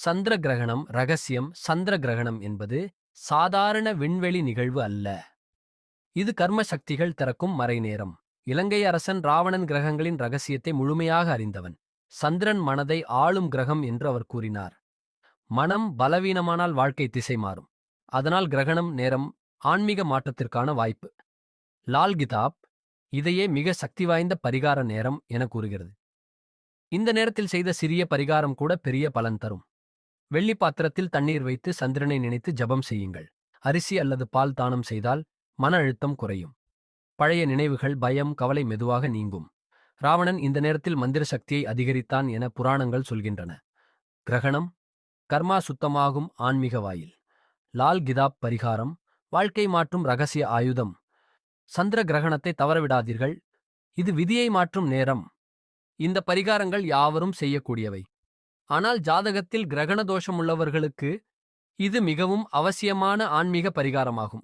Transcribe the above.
சந்திர கிரகணம் ரகசியம். சந்திர கிரகணம் என்பது சாதாரண விண்வெளி நிகழ்வு அல்ல. இது கர்ம சக்திகள் திறக்கும் மறைநேரம். இலங்கை அரசன் ராவணன் கிரகங்களின் ரகசியத்தை முழுமையாக அறிந்தவன். சந்திரன் மனதை ஆளும் கிரகம் என்று அவர் கூறினார். மனம் பலவீனமானால் வாழ்க்கை திசை மாறும். அதனால் கிரகணம் நேரம் ஆன்மீக மாற்றத்திற்கான வாய்ப்பு. லால் கிதாப் இதையே மிக சக்தி வாய்ந்த பரிகார நேரம் என கூறுகிறது. இந்த நேரத்தில் செய்த சிறிய பரிகாரம் கூட பெரிய பலன் தரும். வெள்ளி பாத்திரத்தில் தண்ணீர் வைத்து சந்திரனை நினைத்து ஜபம் செய்யுங்கள். அரிசி அல்லது பால் தானம் செய்தால் மன அழுத்தம் குறையும். பழைய நினைவுகள் பயம் கவலை மெதுவாக நீங்கும். ராவணன் இந்த நேரத்தில் மந்திர சக்தியை அதிகரித்தான் என புராணங்கள் சொல்கின்றன. கிரகணம் கர்மா சுத்தமாகும் ஆன்மீக வாயில். லால் கிதாப் பரிகாரம் வாழ்க்கை மாற்றும் ரகசிய ஆயுதம். சந்திர கிரகணத்தை தவறவிடாதீர்கள். இது விதியை மாற்றும் நேரம். இந்த பரிகாரங்கள் யாவரும் செய்யக்கூடியவை. ஆனால் ஜாதகத்தில் கிரகண தோஷம் உள்ளவர்களுக்கு இது மிகவும் அவசியமான ஆன்மீக பரிகாரமாகும்.